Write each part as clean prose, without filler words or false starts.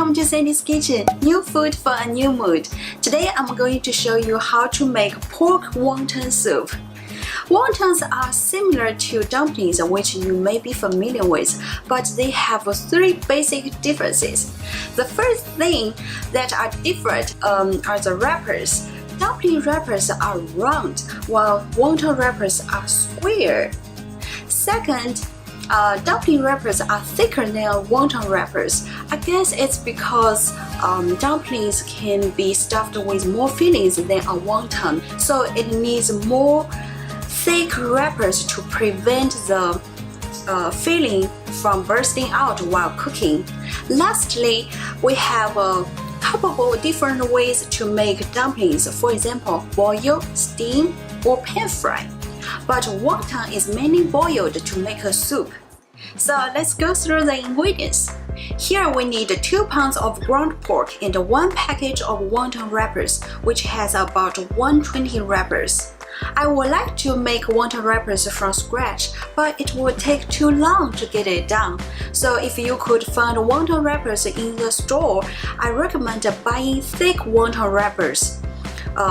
welcome to Sandy's Kitchen, new food for a new mood. Today I'm going to show you how to make pork wonton soup. Wontons are similar to dumplings, which you may be familiar with, but they have three basic differences. The first thing that are different are the wrappers. Dumpling wrappers are round, while wonton wrappers are square. Second, dumpling wrappers are thicker than wonton wrappers. I guess it's because dumplings can be stuffed with more fillings than a wonton, so it needs more thick wrappers to prevent the filling from bursting out while cooking. Lastly, we have a couple of different ways to make dumplings. For example, boil, steam, or pan fry. But wonton is mainly boiled to make a soup. So let's go through the ingredients. Here we need 2 pounds of ground pork and 1 package of wonton wrappers, which has about 120 wrappers. I would like to make wonton wrappers from scratch, but it would take too long to get it done. So if you could find wonton wrappers in the store, I recommend buying thick wonton wrappers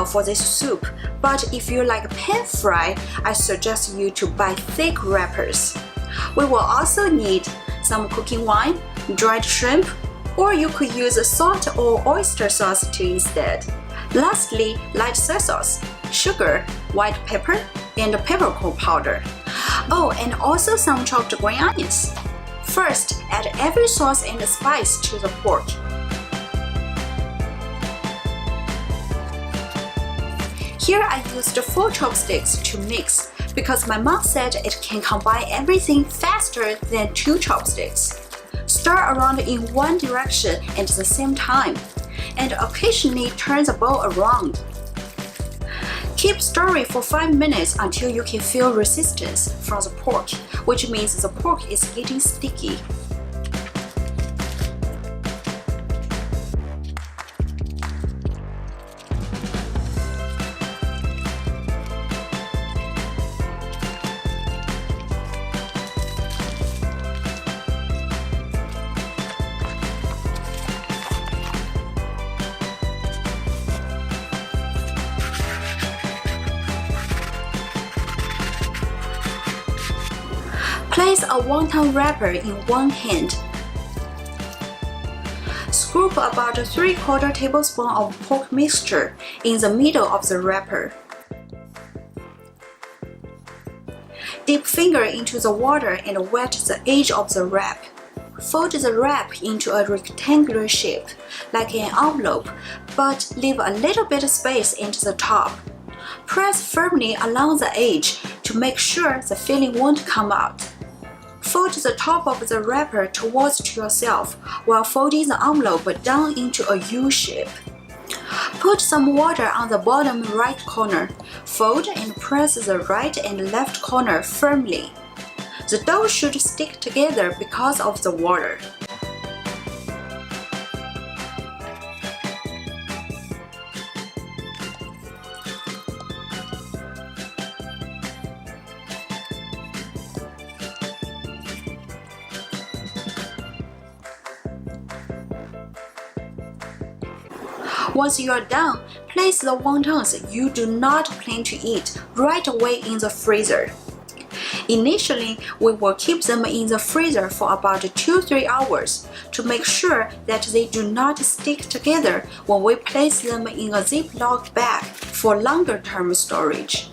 for this soup. But if you like pan fry, I suggest you to buy thick wrappers. We will also need some cooking wine, dried shrimp, or you could use salt or oyster sauce too instead. Lastly, light soy sauce, sugar, white pepper, and peppercorn powder. Oh, and also some chopped green onions. First, add every sauce and spice to the pork. Here I used 4 chopsticks to mix because my mom said it can combine everything faster than 2 chopsticks. Stir around in one direction at the same time, and occasionally turn the bowl around. Keep stirring for 5 minutes until you can feel resistance from the pork, which means the pork is getting sticky. Place a wonton wrapper in one hand. Scoop about 3/4 tablespoon of pork mixture in the middle of the wrapper. Dip finger into the water and wet the edge of the wrap. Fold the wrap into a rectangular shape, like an envelope, but leave a little bit of space into the top. Press firmly along the edge to make sure the filling won't come out. Fold the top of the wrapper towards yourself while folding the envelope down into a U shape. Put some water on the bottom right corner. Fold and press the right and left corner firmly. The dough should stick together because of the water. Once you are done, place the wontons you do not plan to eat right away in the freezer. Initially, we will keep them in the freezer for about 2-3 hours to make sure that they do not stick together when we place them in a Ziploc bag for longer-term storage.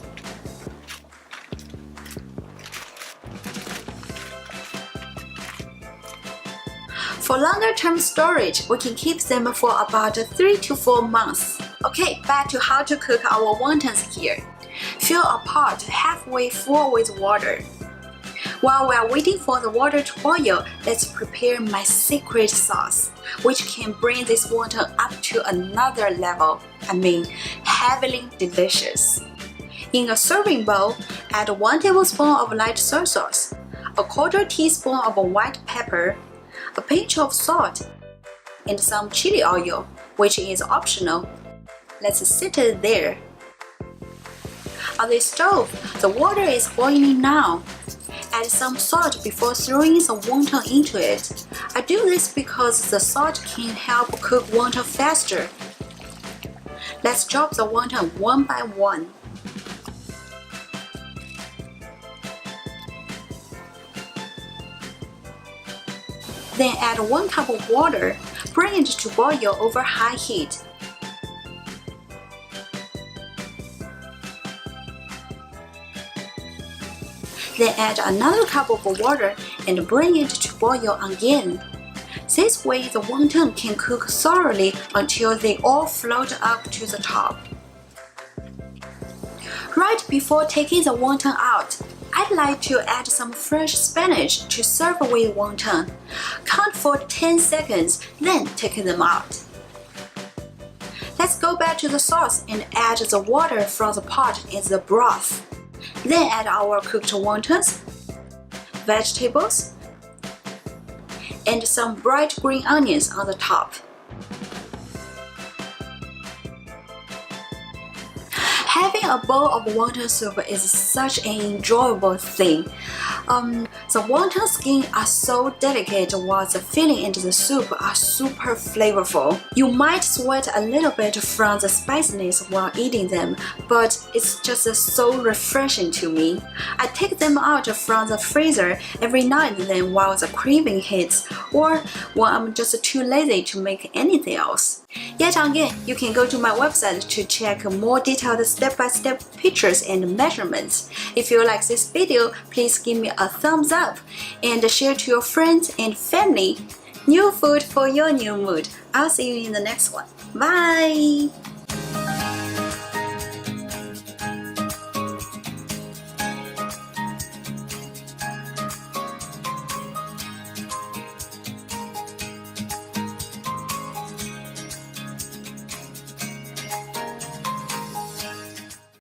For longer-term storage, we can keep them for about 3 to 4 months. Okay, back to how to cook our wontons here. Fill a pot halfway full with water. While we are waiting for the water to boil, let's prepare my secret sauce, which can bring this wonton up to another level. Heavily delicious. In a serving bowl, add 1 tablespoon of light soy sauce, 1/4 teaspoon of white pepper, a pinch of salt, and some chili oil, which is optional. Let's set it there. On the stove, the water is boiling now. add some salt before throwing the wonton into it. I do this because the salt can help cook wonton faster. Let's drop the wonton one by one. Then add 1 cup of water. Bring it to boil over high heat. Then add another cup of water and bring it to boil again. This way the wonton can cook thoroughly until they all float up to the top. Right before taking the wonton out, I'd like to add some fresh spinach to serve with wonton. Count for 10 seconds, then take them out. Let's go back to the sauce and add the water from the pot in the broth. Then add our cooked wontons, vegetables, and some bright green onions on the top. Having a bowl of wonton soup is such an enjoyable thing. The wonton skin are so delicate while the filling into the soup are super flavorful. You might sweat a little bit from the spiciness while eating them, but it's just so refreshing to me. I take them out from the freezer every now and then while the craving hits, or when I'm just too lazy to make anything else. Yet again, you can go to my website to check more detailed step-by-step pictures and measurements. If you like this video, please give me a thumbs up and share to your friends and family. New food for your new mood. I'll see you in the next one. Bye!